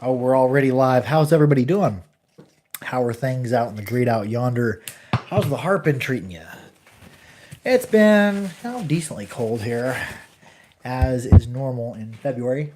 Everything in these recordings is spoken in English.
Oh, we're already live. How's everybody doing? How are things out in the great out yonder? How's the harp been treating you? It's been decently cold here, as is normal in February.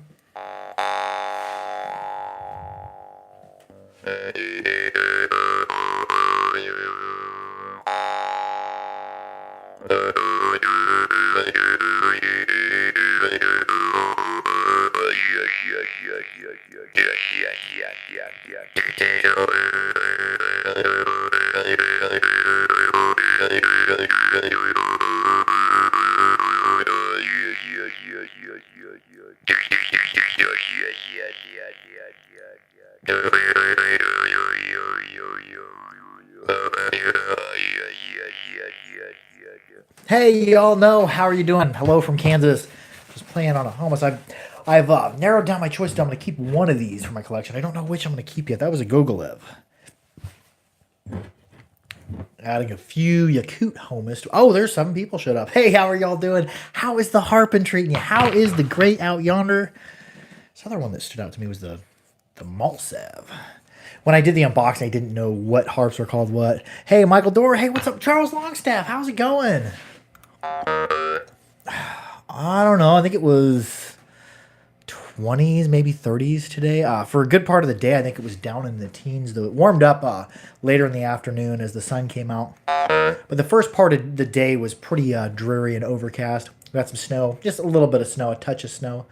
Hey, y'all know, how are you doing? Hello from Kansas. Just playing on a hummus. I've narrowed down my choice. I'm going to keep one of these for my collection. I don't know which I'm going to keep yet. That was a Gogolev. Adding a few Yakut hummus. Oh, there's 7 people showed up. Hey, how are y'all doing? How is the harping treating you? How is the great out yonder? This other one that stood out to me was the Maltsev. When I did the unboxing, I didn't know what harps were called what. Hey, Michael Dorr. Hey, what's up? Charles Longstaff. How's it going? I don't know. I think it was 20s, maybe 30s today. For a good part of the day, I think it was down in the teens, though it warmed up later in the afternoon as the sun came out. But the first part of the day was pretty dreary and overcast. We got some snow, just a little bit of snow, a touch of snow.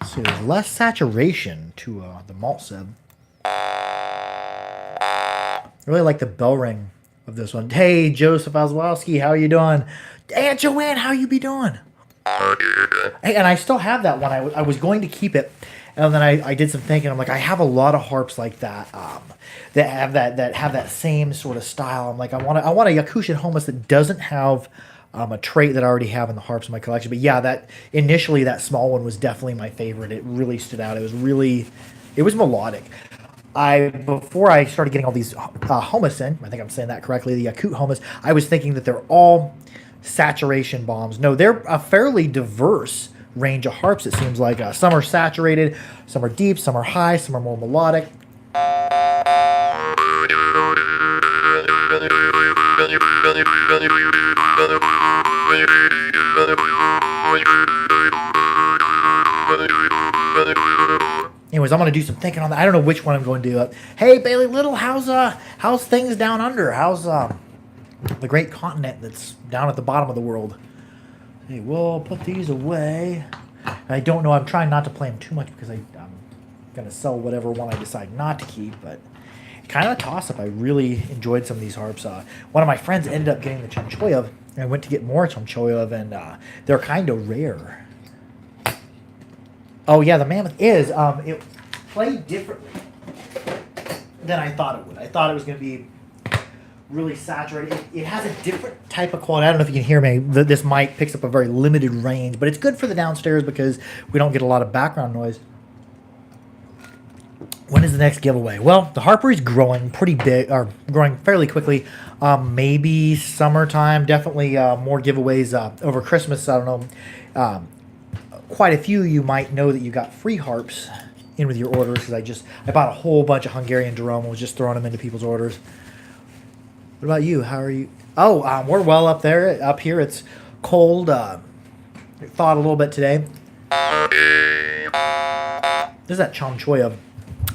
So there's less saturation to the Maltsev. I really like the bell ring of this one. Hey, Joseph Oswowski, how are you doing? Aunt Joanne, how you be doing? Hey, and I still have that one. I was going to keep it, and then I did some thinking. I'm like, I have a lot of harps like that that have that same sort of style. I'm like, I want a Yakushin Homus that doesn't have a trait that I already have in the harps in my collection. But yeah, that initially that small one was definitely my favorite. It really stood out. It was melodic. Before I started getting all these Homus in, I think I'm saying that correctly, the Yakut Homus, I was thinking that they're all saturation bombs. No, they're a fairly diverse range of harps. It seems like some are saturated, some are deep, some are high, some are more melodic. Anyways, I'm gonna do some thinking on that. I don't know which one I'm going to do. Hey, Bailey Little, how's things down under? How's the great continent that's down at the bottom of the world? Hey, we'll put these away. I don't know. I'm trying not to play them too much because I'm gonna sell whatever one I decide not to keep. But kind of a toss-up. I really enjoyed some of these harps. One of my friends ended up getting the Chomchoyev, and I went to get more Chomchoyev, and they're kind of rare. Oh yeah, the Mammoth is. It played differently than I thought it would. I thought it was going to be really saturated. It has a different type of quality. I don't know if you can hear me. This mic picks up a very limited range, but it's good for the downstairs because we don't get a lot of background noise. When is the next giveaway? Well, the Harpery's growing pretty big, or growing fairly quickly. Maybe summertime. Definitely more giveaways over Christmas. I don't know. Quite a few you might know that you got free harps in with your orders because I bought a whole bunch of Hungarian Jerome and was just throwing them into people's orders. What about you? How are you? Oh, we're well up there. Up here, it's cold. It thawed a little bit today. There's that Chomchoyev.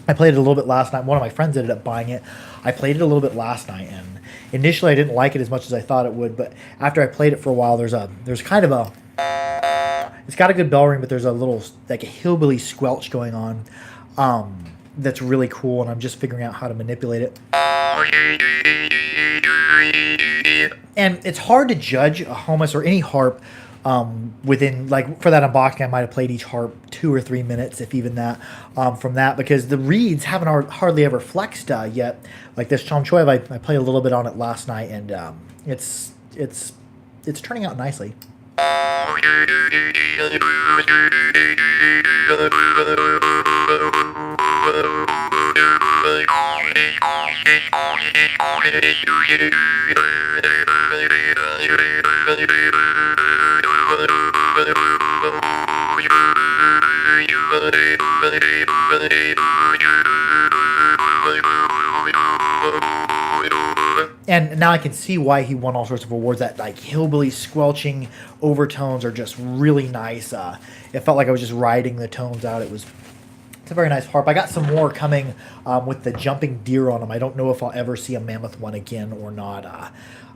I played it a little bit last night. One of my friends ended up buying it. I played it a little bit last night, and initially I didn't like it as much as I thought it would. But after I played it for a while, there's kind of a it's got a good bell ring, but there's a little like a hillbilly squelch going on that's really cool, and I'm just figuring out how to manipulate it. And it's hard to judge a Homus or any harp within, like, for that unboxing, I might have played each harp 2 or 3 minutes, if even that, from that, because the reeds haven't hardly ever flexed yet. Like this Chomchoyev, I played a little bit on it last night, and it's turning out nicely. And now I can see why he won all sorts of awards. That like hillbilly squelching overtones are just really nice. It felt like I was just riding the tones out. It's a very nice harp. I got some more coming with the jumping deer on them. I don't know if I'll ever see a mammoth one again or not. I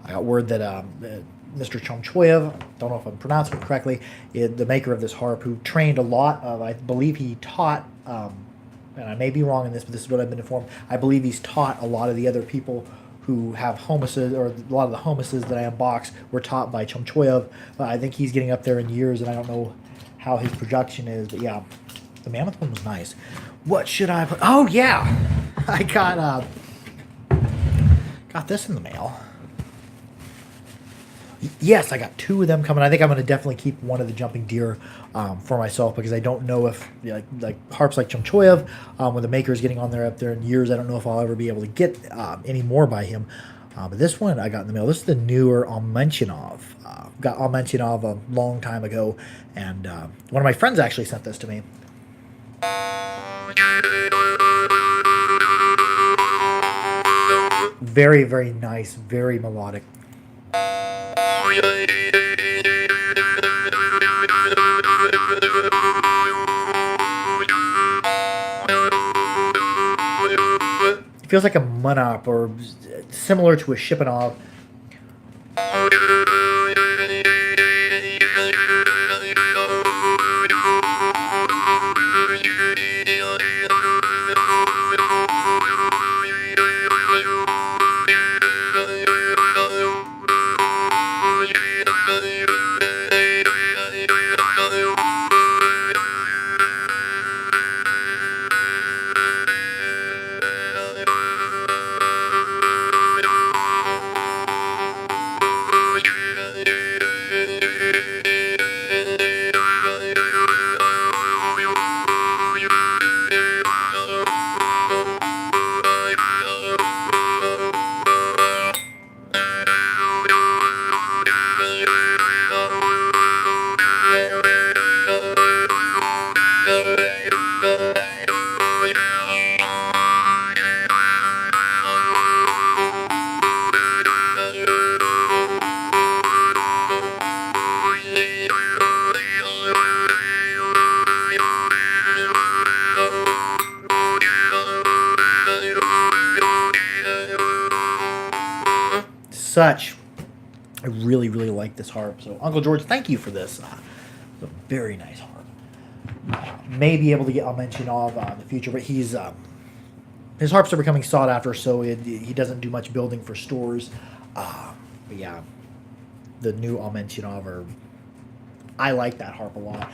got word that Mr. Chomchoyev, don't know if I'm pronouncing it correctly, the maker of this harp, who trained a lot of, I believe he taught, and I may be wrong in this, but this is what I've been informed, I believe he's taught a lot of the other people who have homuses, or a lot of the homuses that I unboxed were taught by Chomchoyev. I think he's getting up there in years, and I don't know how his production is, but yeah, the mammoth one was nice. What should I put? Oh yeah, I got this in the mail. Yes, I got 2 of them coming. I think I'm going to definitely keep one of the jumping deer for myself, because I don't know if like harps like Chomchoyev, when the maker is getting on there up there in years, I don't know if I'll ever be able to get any more by him. But this one I got in the mail. This is the newer Almenchinov. Got Almenchinov a long time ago, and one of my friends actually sent this to me. Very, very nice, very melodic. It feels like a Munop, or similar to a Shipanov. I really, really like this harp. So, Uncle George, thank you for this. It's a very nice harp. May be able to get Almenchinov in the future, but his harps are becoming sought after, so he doesn't do much building for stores. But yeah, the new Almenchinov I like that harp a lot.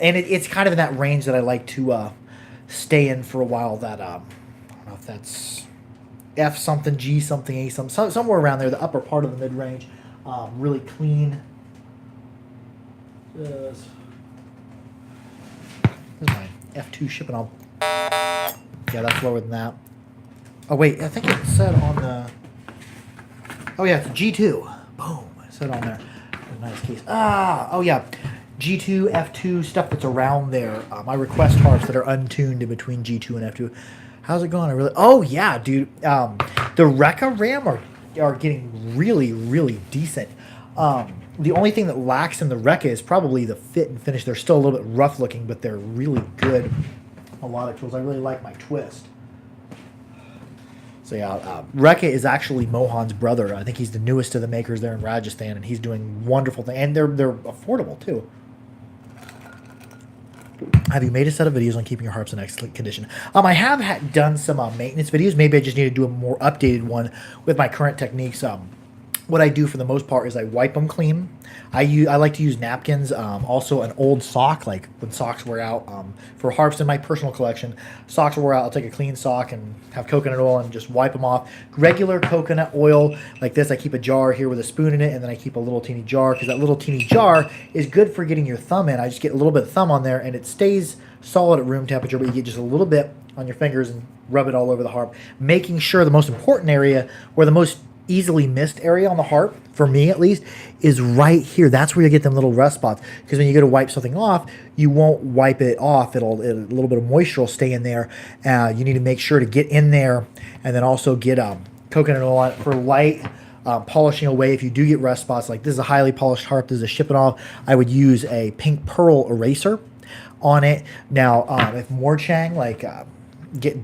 And it's kind of in that range that I like to stay in for a while. That I don't know if that's F something, G something, A something, somewhere around there, the upper part of the mid-range. Really clean. This is my F2 shipping on. Yeah, that's lower than that. Oh, wait, I think it said on the... Oh, yeah, it's a G2. Boom, it said on there. Nice case. Oh, yeah. G2, F2, stuff that's around there. My request harps that are untuned in between G2 and F2. How's it going? Oh, yeah, dude. The Rekka RAM are getting really, really decent. The only thing that lacks in the Rekka is probably the fit and finish. They're still a little bit rough looking, but they're really good melodic tools. I really like my twist. So yeah, Rekka is actually Mohan's brother. I think he's the newest of the makers there in Rajasthan, and he's doing wonderful things. And they're affordable too. Have you made a set of videos on keeping your harps in excellent condition? I have done some maintenance videos. Maybe I just need to do a more updated one with my current techniques. what I do for the most part is I wipe them clean. I like to use napkins. Also, an old sock, like when socks wear out. For harps in my personal collection, socks will wear out. I'll take a clean sock and have coconut oil and just wipe them off. Regular coconut oil like this. I keep a jar here with a spoon in it, and then I keep a little teeny jar because that little teeny jar is good for getting your thumb in. I just get a little bit of thumb on there, and it stays solid at room temperature, but you get just a little bit on your fingers and rub it all over the harp, making sure the most important area, or the most easily missed area on the harp, for me at least, is right here. That's where you get them little rust spots, because when you go to wipe something off, you won't wipe it off. A little bit of moisture will stay in there. You need to make sure to get in there, and then also get coconut oil on it for light polishing away if you do get rust spots. Like this is a highly polished harp, this is a shipping off. I would use a pink pearl eraser on it. Now if Morchang get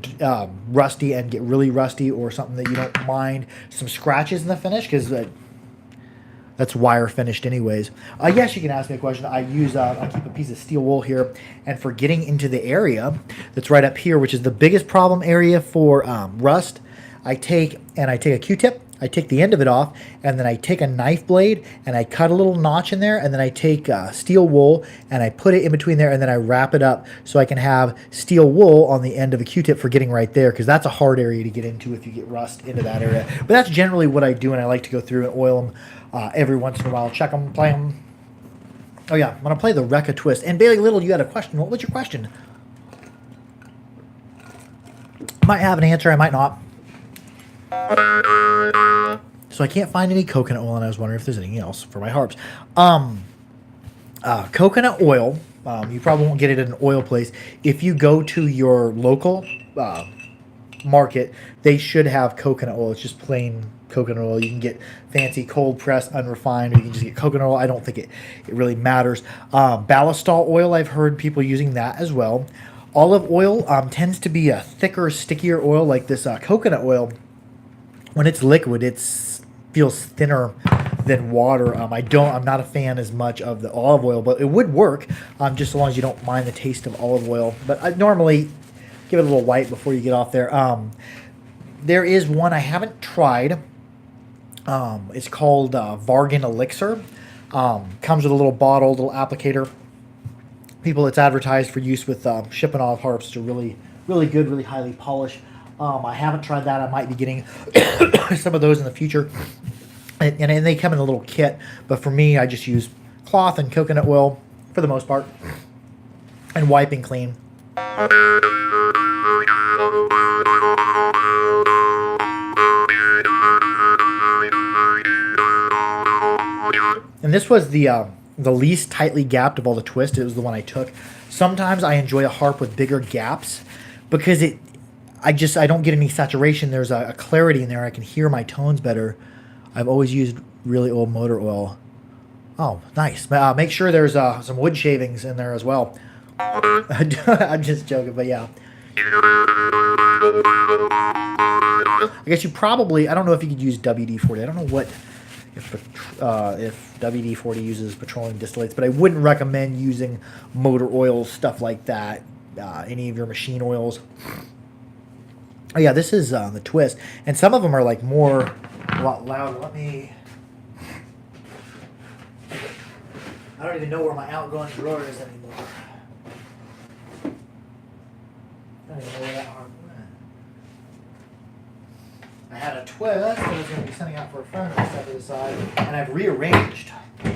rusty and get really rusty, or something that you don't mind some scratches in the finish, because that's wire finished anyways. Yes, you can ask me a question. I keep a piece of steel wool here, and for getting into the area that's right up here, which is the biggest problem area for rust, I take a Q-tip. I take the end of it off, and then I take a knife blade and I cut a little notch in there, and then I take steel wool and I put it in between there, and then I wrap it up so I can have steel wool on the end of a Q-tip for getting right there, because that's a hard area to get into if you get rust into that area. But that's generally what I do, and I like to go through and oil them every once in a while, check them, play them. Oh yeah, I'm going to play the Rekka Twist. And Bailey Little, you had a question. What was your question? Might have an answer, I might not. So I can't find any coconut oil, and I was wondering if there's anything else for my harps. Coconut oil, you probably won't get it at an oil place. If you go to your local market, they should have coconut oil. It's just plain coconut oil. You can get fancy cold pressed, unrefined, or you can just get coconut oil. I don't think it really matters. Ballistol oil, I've heard people using that as well. Olive oil tends to be a thicker, stickier oil, like this coconut oil. When it's liquid, it feels thinner than water. I'm not a fan as much of the olive oil, but it would work just as long as you don't mind the taste of olive oil. But I normally give it a little wipe before you get off there. There is one I haven't tried. It's called Vargan Elixir. Comes with a little bottle, little applicator. It's advertised for use with shipping off harps, which are really, really good, really highly polished. I haven't tried that. I might be getting some of those in the future. And they come in a little kit. But for me, I just use cloth and coconut oil for the most part. And wiping clean. And this was the least tightly gapped of all the twists. It was the one I took. Sometimes I enjoy a harp with bigger gaps because I don't get any saturation. There's a clarity in there. I can hear my tones better. I've always used really old motor oil. Oh, nice. Make sure there's some wood shavings in there as well. I'm just joking, but yeah. I guess you probably, I don't know if you could use WD-40. I don't know if WD-40 uses petroleum distillates, but I wouldn't recommend using motor oils, stuff like that, any of your machine oils. Oh yeah, this is the twist, and some of them are like a lot louder. I don't even know where my outgoing drawer is anymore. I don't even know where that arm went. I had a twist that I was going to be sending out for a friend I set to the side, and I've rearranged a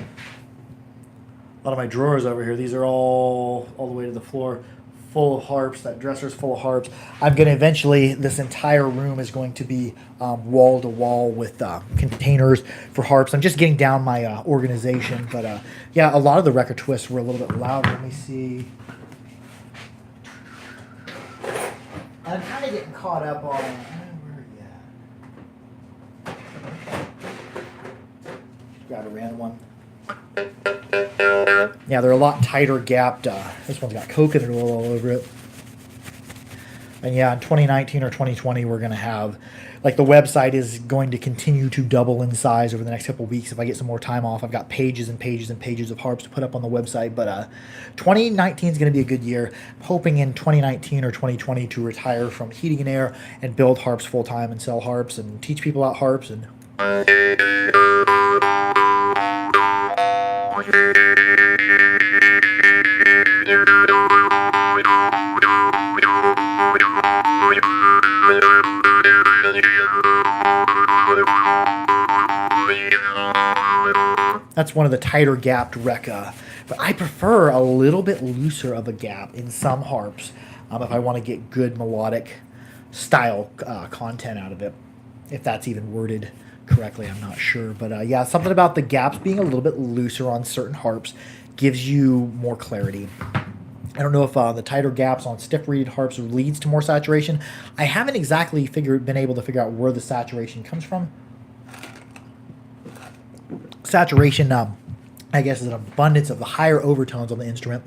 lot of my drawers over here. These are all the way to the floor, full of harps. That dresser's full of harps. I'm going to eventually, this entire room is going to be wall to wall with containers for harps. I'm just getting down my organization, but yeah, a lot of the Rekka twists were a little bit louder. Let me see. I'm kind of getting caught up on. Where are you at? Grab a random one. Yeah, they're a lot tighter gapped. This one's got coconut oil all over it. And yeah, in 2019 or 2020, we're going to have, like, the website is going to continue to double in size over the next couple of weeks. If I get some more time off, I've got pages and pages and pages of harps to put up on the website. But 2019 is going to be a good year. I'm hoping in 2019 or 2020 to retire from heating and air and build harps full time and sell harps and teach people about harps and That's one of the tighter gapped Rekka. But I prefer a little bit looser of a gap in some harps if I want to get good melodic style content out of it. If that's even worded correctly, I'm not sure. But yeah, something about the gaps being a little bit looser on certain harps gives you more clarity. I don't know if the tighter gaps on stiff reeded harps leads to more saturation. I haven't exactly been able to figure out where the saturation comes from. Saturation, I guess, is an abundance of the higher overtones on the instrument.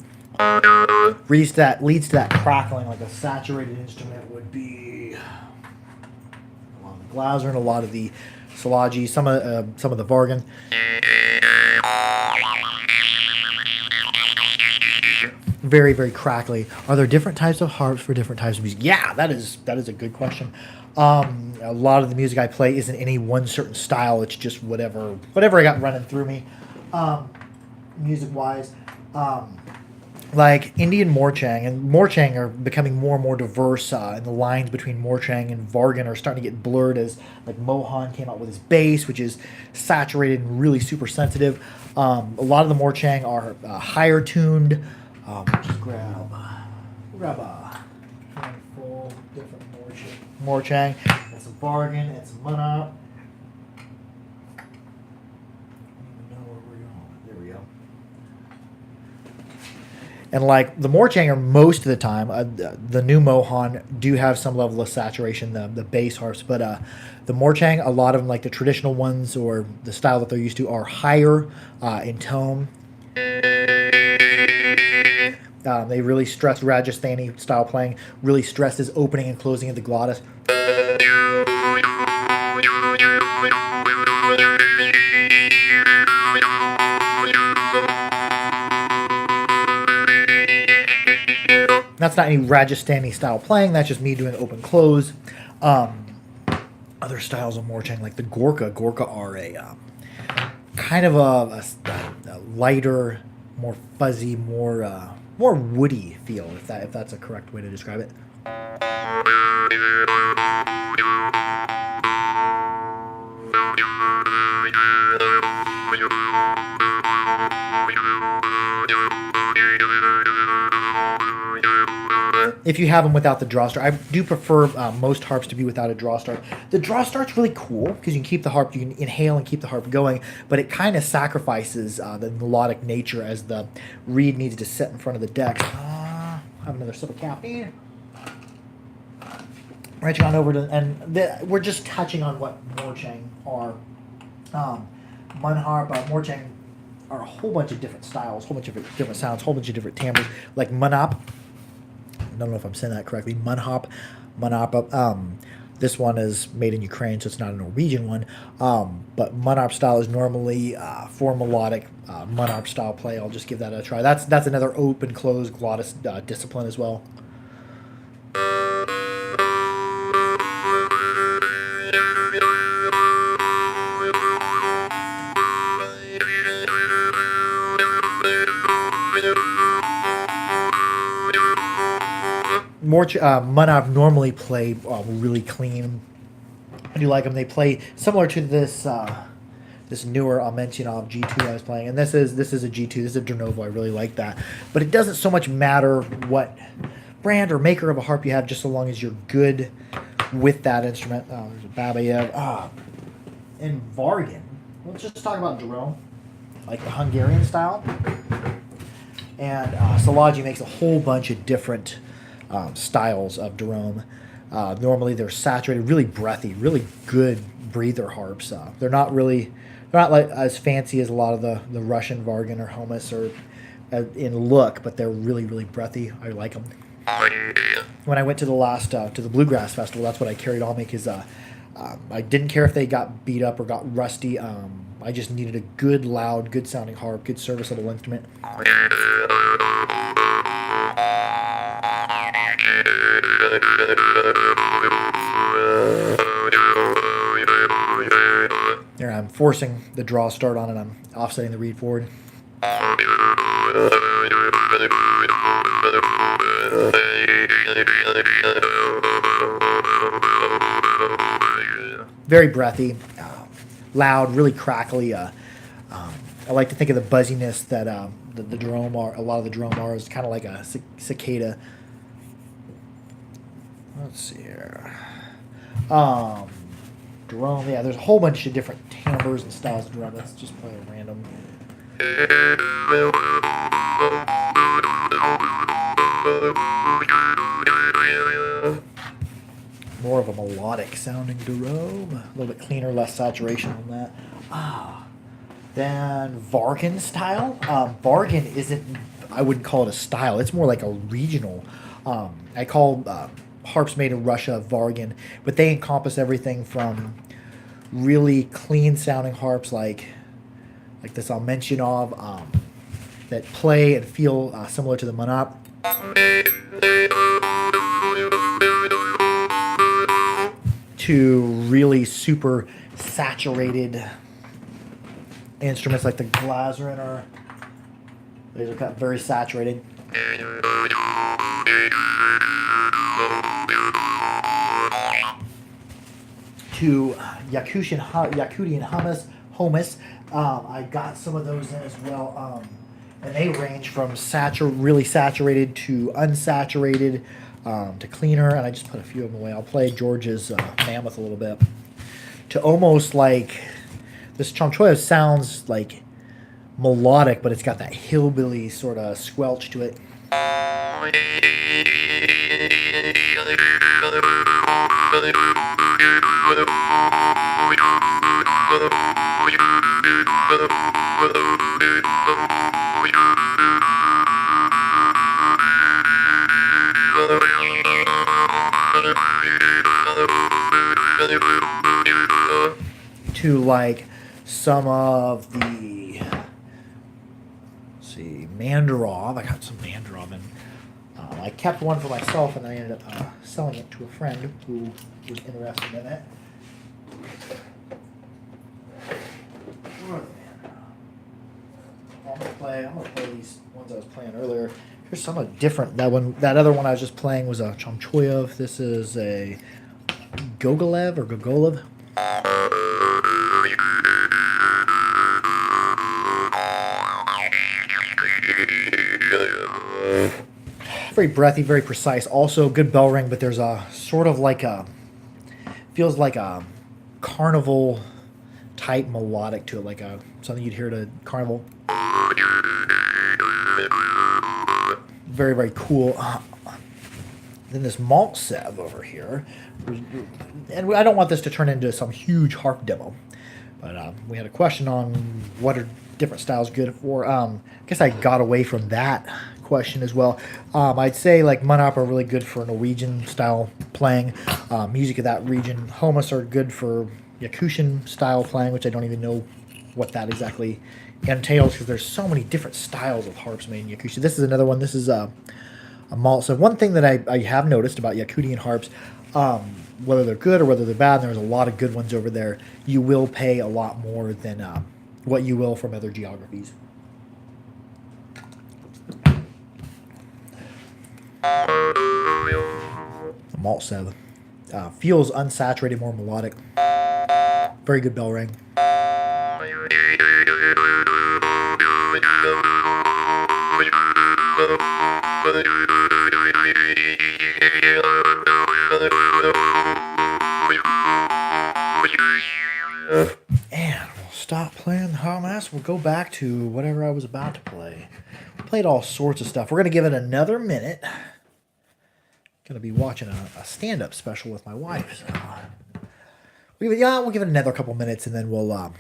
Leads to that crackling, like a saturated instrument would be a lot of the Glaser and a lot of the Szilagyi, some of the Vargan. Very, very crackly. Are there different types of harps for different types of music? Yeah, that is a good question. A lot of the music I play isn't any one certain style. It's just whatever I got running through me, music-wise. Like Indian Morchang, and Morchang are becoming more and more diverse, and the lines between Morchang and Vargan are starting to get blurred as like Mohan came out with his bass, which is saturated and really super sensitive. A lot of the Morchang are higher tuned. Just grab a handful different Morchang. It's a Vargan, it's a Munop. There we go. And like the Morchang are most of the time, the new Mohan do have some level of saturation, the bass harps, but the Morchang, a lot of them, like the traditional ones or the style that they're used to, are higher in tone. They really stress Rajasthani style playing, really stresses opening and closing of the glottis. That's not any Rajasthani style playing, that's just me doing open close. Other styles of Morchang, like the Gorkha are a kind of a lighter, more fuzzy, more woody feel, if that's a correct way to describe it. If you have them without the draw start, I do prefer most harps to be without a draw start. The draw start's really cool because you can keep the harp, you can inhale and keep the harp going, but it kind of sacrifices the melodic nature as the reed needs to sit in front of the deck. Have another sip of caffeine. Reaching on over to, and we're just touching on what Morchang are. Munharp, Morchang are a whole bunch of different styles, a whole bunch of different sounds, a whole bunch of different timbres, like Munop. I don't know if I'm saying that correctly. Munop. This one is made in Ukraine, so it's not a Norwegian one. But Munop style is normally for melodic Munop style play. I'll just give that a try. That's another open close glottis discipline as well. Munop normally play really clean. I do like them. They play similar to this this newer Amentionov G2 I was playing, and this is a G2. This is a Dernovo. I really like that, but it doesn't so much matter what brand or maker of a harp you have, just so long as you're good with that instrument. There's a Babayev. And Vargan. Let's just talk about Jerome, like the Hungarian style. And Szilagyi makes a whole bunch of different styles of Jerome. Normally they're saturated, really breathy, really good breather harps. They're not like as fancy as a lot of the Russian Vargan or Homus or in look, but they're really, really breathy. I like them. When I went to the Bluegrass Festival, that's what I carried on me, because I didn't care if they got beat up or got rusty. I just needed a good, loud, good sounding harp, good serviceable instrument. forcing the draw start on, and I'm offsetting the reed forward. Very breathy, loud, really crackly. I like to think of the buzziness that the drone are. A lot of the drone are is kind of like a cicada. Let's see here. Drone, yeah, there's a whole bunch of different timbres and styles of drum. Let's just play a random. More of a melodic sounding drum. A little bit cleaner, less saturation on that. Then Vargan style. Vargan isn't, I wouldn't call it a style. It's more like a regional. I call harps made in Russia Vargan, but they encompass everything from really clean sounding harps like this I'll mention of, that play and feel similar to the Monop, to really super saturated instruments like the Glaserin. These are kind of very saturated. To Yakutian Homus. I got some of those in as well. And they range from really saturated to unsaturated, to cleaner. And I just put a few of them away. I'll play George's Mammoth a little bit. To almost like, this Chomchoya sounds like melodic, but it's got that hillbilly sort of squelch to it. To like some of the, let's see, Mandarov. I got some Mandarov, and I kept one for myself, and I ended up selling it to a friend who was interested in it. I'm gonna play these ones I was playing earlier. Here's some of different. That other one I was just playing was a Chomchoyev. This is a Gogolev or Gogolev. Very breathy, very precise. Also good bell ring, but there's a sort of like a, feels like a carnival type melodic to it, like a something you'd hear at a carnival. Very, very cool. Then this Maltsev over here, and I don't want this to turn into some huge harp demo, but we had a question on what are different styles good for. I guess I got away from that question as well. I'd say like Monop are really good for Norwegian style playing, music of that region. Homus are good for Yakutian style playing, which I don't even know what that exactly entails because there's so many different styles of harps made in Yakutia. This is another one. This is a Maltsev. One thing that I have noticed about Yakutian harps, whether they're good or whether they're bad, and there's a lot of good ones over there, you will pay a lot more than what you will from other geographies. Maltsev feels unsaturated, more melodic. Very good bell ring. And we'll stop playing the Hamas. We'll go back to whatever I was about to play. Played all sorts of stuff. We're going to give it another minute. Going to be watching a stand-up special with my wife. So we'll give it another couple minutes, and then we'll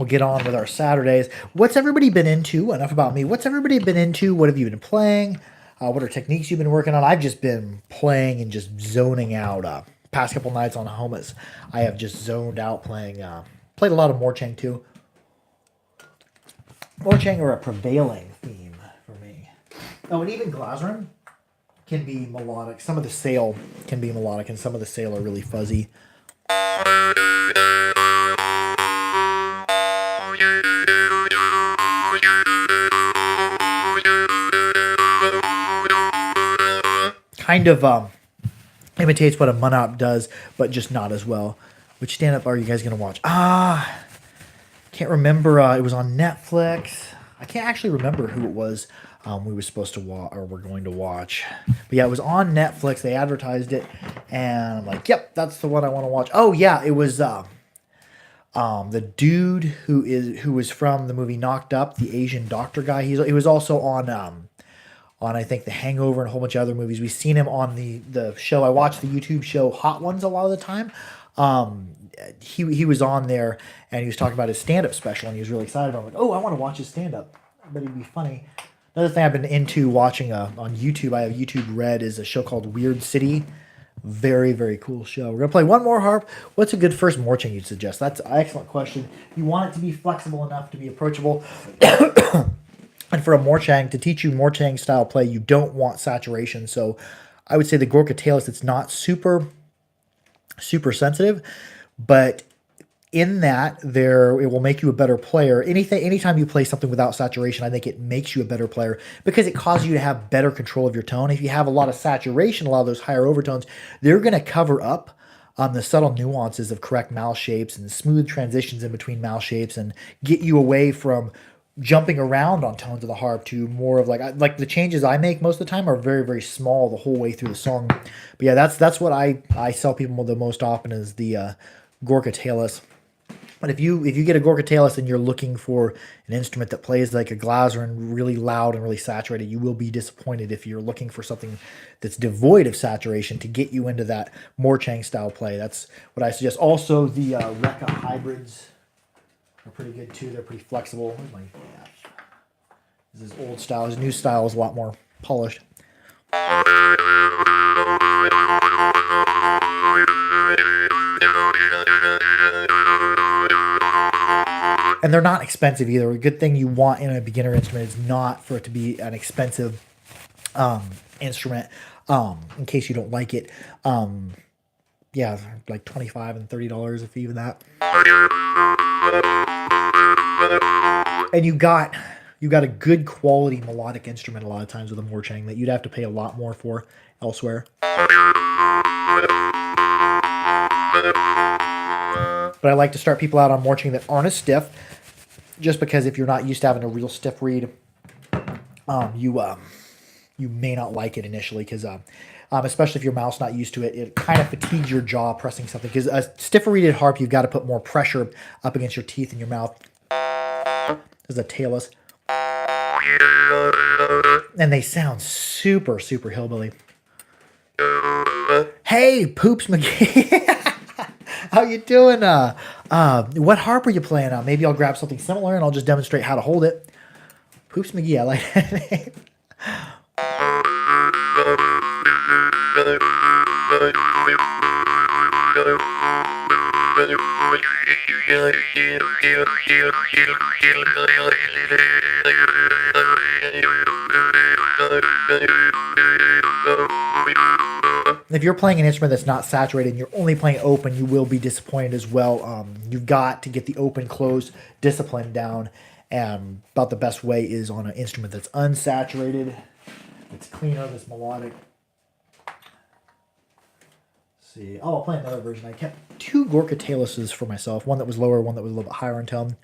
get on with our Saturdays. What's everybody been into? Enough about me. What's everybody been into? What have you been playing? What are techniques you've been working on? I've just been playing and just zoning out. Past couple nights on Homas, I have just zoned out playing. Played a lot of Morchang too. Morchang are a prevailing theme for me. Oh, and even Glaserin can be melodic. Some of the sail can be melodic, and some of the sail are really fuzzy. kind of imitates what a Munop does, but just not as well. Which stand-up are you guys going to watch? Can't remember. It was on Netflix. I can't actually remember who it was we were supposed to watch or we're going to watch. But yeah, it was on Netflix. They advertised it, and I'm like, yep, that's the one I want to watch. Oh yeah, it was the dude who was from the movie Knocked Up, the Asian doctor guy. He was also on I think The Hangover and a whole bunch of other movies. We've seen him on the show. I watched the YouTube show Hot Ones a lot of the time. He was on there and he was talking about his stand-up special and he was really excited about it. I'm like, oh, I want to watch his stand-up. But it'd be funny. Another thing I've been into watching on YouTube, I have YouTube Red, is a show called Weird City. Very, very cool show. We're going to play one more harp. What's a good first morching you'd suggest? That's an excellent question. You want it to be flexible enough to be approachable. And for a morchang, to teach you morchang style play, you don't want saturation. So I would say the Gorka Talus, it's not super sensitive, but in that it will make you a better player. Anytime you play something without saturation, I think it makes you a better player because it causes you to have better control of your tone. If you have a lot of saturation, a lot of those higher overtones, they're going to cover up the subtle nuances of correct mouth shapes and smooth transitions in between mouth shapes and get you away from jumping around on tones of the harp to more of like the changes I make most of the time are very, very small the whole way through the song. But yeah, that's what I sell people the most often is the Gorka Talus. But if you get a Gorka Talus and you're looking for an instrument that plays like a Glaser really loud and really saturated, you will be disappointed if you're looking for something that's devoid of saturation to get you into that morchang style play. That's what I suggest. Also, the Rekka hybrids are pretty good too. They're pretty flexible. This is old style. His new style is a lot more polished. And they're not expensive either. A good thing you want in a beginner instrument is not for it to be an expensive instrument in case you don't like it. Yeah, like $25 and $30 if even that. And you got a good quality melodic instrument a lot of times with a morchang that you'd have to pay a lot more for elsewhere. But I like to start people out on morchang that aren't as stiff, just because if you're not used to having a real stiff reed, you may not like it initially because especially if your mouth's not used to it, it kind of fatigues your jaw pressing something. Because a stiffer reeded harp, you've got to put more pressure up against your teeth and your mouth. This is a Talus. And they sound super, super hillbilly. Hey, Poops McGee. How you doing? What harp are you playing on? Maybe I'll grab something similar and I'll just demonstrate how to hold it. Poops McGee, I like that name. If you're playing an instrument that's not saturated and you're only playing open, you will be disappointed as well. You've got to get the open-close discipline down, and about the best way is on an instrument that's unsaturated, it's cleaner, that's melodic. Let's see. Oh, I'll play another version. I kept two Gorka Taluses for myself, one that was lower, one that was a little bit higher in tone.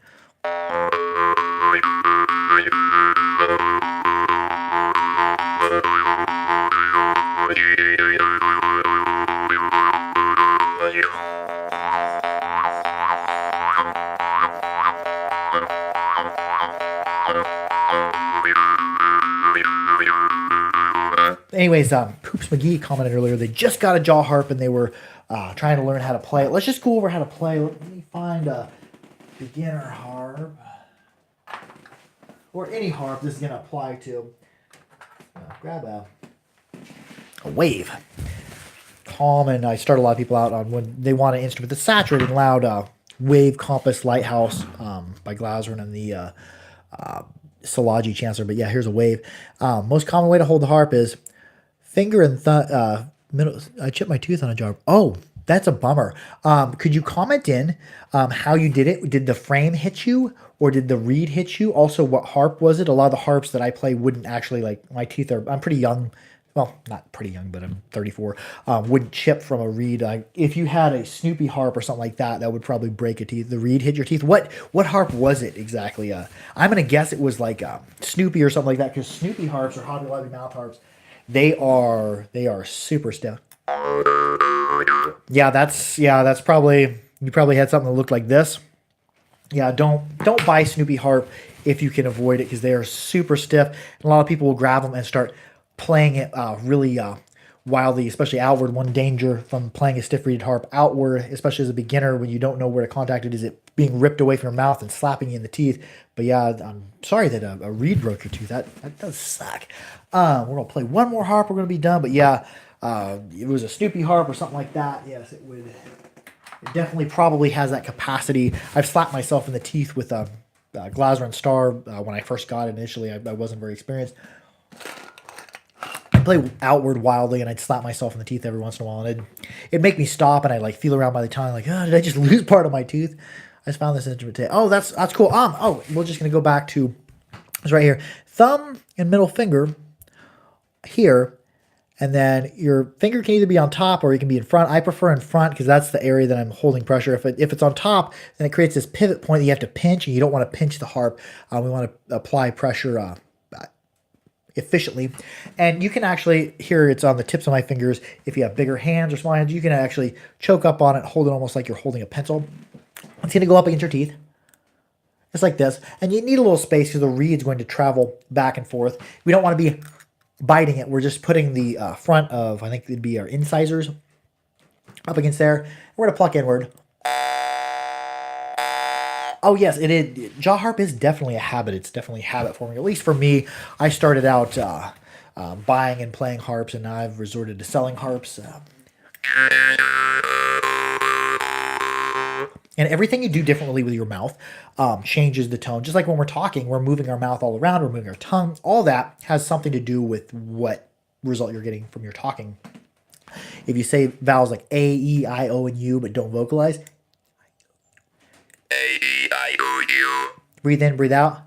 Anyways, Poops McGee commented earlier they just got a jaw harp and they were trying to learn how to play it. Let's just go over how to play. Let me find a beginner harp. Or any harp this is going to apply to. Grab a wave. Common. I start a lot of people out on when they want an instrument that's saturated and loud. Wave Compass Lighthouse by Glaser and the Szilagyi Chancellor. But yeah, here's a wave. Most common way to hold the harp is finger and middle. I chipped my tooth on a jar. Oh, that's a bummer. Could you comment in how you did it? Did the frame hit you or did the reed hit you? Also, what harp was it? A lot of the harps that I play wouldn't actually, like, my teeth are, I'm pretty young. well, not pretty young, but I'm 34, would chip from a reed. If you had a Snoopy harp or something like that, that would probably break a teeth. The reed hit your teeth. What harp was it exactly? I'm gonna guess it was like Snoopy or something like that, because Snoopy harps or Hobby Lobby mouth harps, they are super stiff. Yeah, that's probably, you probably had something that looked like this. Yeah, don't buy Snoopy harp if you can avoid it, because they are super stiff. And a lot of people will grab them and start playing it really wildly, especially outward. One danger from playing a stiff reeded harp outward, especially as a beginner, when you don't know where to contact it, is it being ripped away from your mouth and slapping you in the teeth. But yeah, I'm sorry that a reed broke your tooth. That does suck. We're gonna play one more harp. We're gonna be done. But yeah, it was a Snoopy harp or something like that. Yes, it would. It definitely probably has that capacity. I've slapped myself in the teeth with a Glasser and Star when I first got it initially. I wasn't very experienced. I play outward wildly, and I'd slap myself in the teeth every once in a while, and it'd make me stop, and I like feel around by the tongue, like, oh, did I just lose part of my tooth? I just found this instrument today. Oh, that's cool. Oh, we're just gonna go back to it's right here. Thumb and middle finger here. And then your finger can either be on top or you can be in front. I prefer in front because that's the area that I'm holding pressure. If it's on top, then it creates this pivot point that you have to pinch, and you don't want to pinch the harp. We want to apply pressure efficiently. And you can actually, here it's on the tips of my fingers. If you have bigger hands or small hands, you can actually choke up on it, hold it almost like you're holding a pencil. It's going to go up against your teeth. It's like this. And you need a little space because the reed's going to travel back and forth. We don't want to be biting it. We're just putting the front of, I think it'd be our incisors up against there. We're going to pluck inward. Oh yes, it is. Jaw harp is definitely a habit. It's definitely habit forming. At least for me, I started out buying and playing harps, and now I've resorted to selling harps. And everything you do differently with your mouth changes the tone. Just like when we're talking, we're moving our mouth all around, we're moving our tongue. All that has something to do with what result you're getting from your talking. If you say vowels like A, E, I, O, and U, but don't vocalize. A, E, I, O, U. Breathe in, breathe out.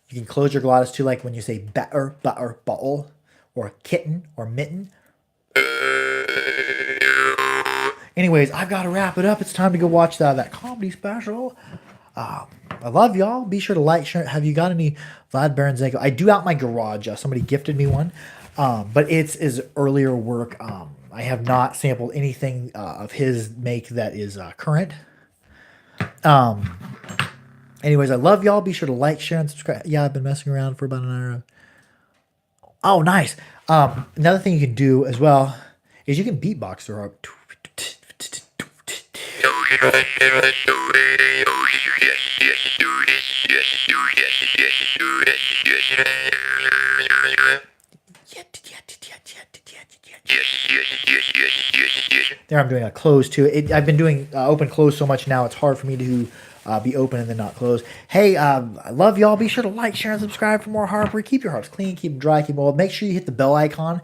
You can close your glottis too, like when you say batter, butter, bottle, or kitten, or mitten. Anyways, I've got to wrap it up. It's time to go watch that comedy special. I love y'all. Be sure to like, share. Have you got any Vlad Baranzenko? I do out my garage. Somebody gifted me one, but it's his earlier work. I have not sampled anything of his make that is current. Anyways, I love y'all. Be sure to like, share, and subscribe. Yeah, I've been messing around for about an hour. Oh, nice. Another thing you can do as well is you can beatbox through harp. There I'm doing a close too. I've been doing open close so much now, it's hard for me to be open and then not close. Hey, I love y'all. Be sure to like, share, and subscribe for more harper. Keep your harps clean, keep them dry, keep them old. Make sure you hit the bell icon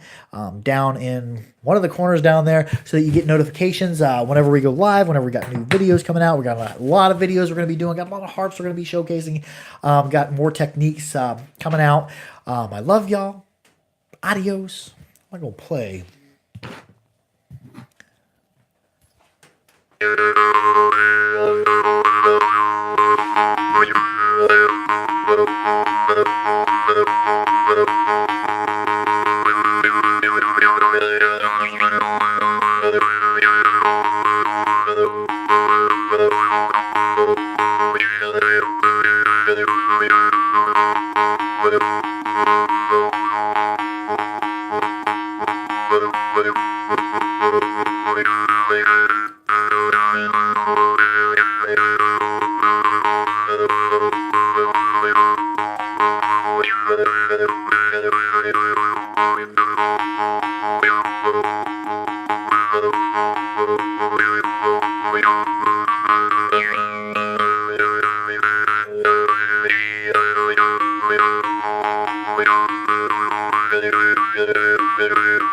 down in one of the corners down there so that you get notifications whenever we go live, whenever we got new videos coming out. We got a lot of videos we're going to be doing. Got a lot of harps we're going to be showcasing. Got more techniques coming out. I love y'all. Adios. I'm going to play.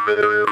Video.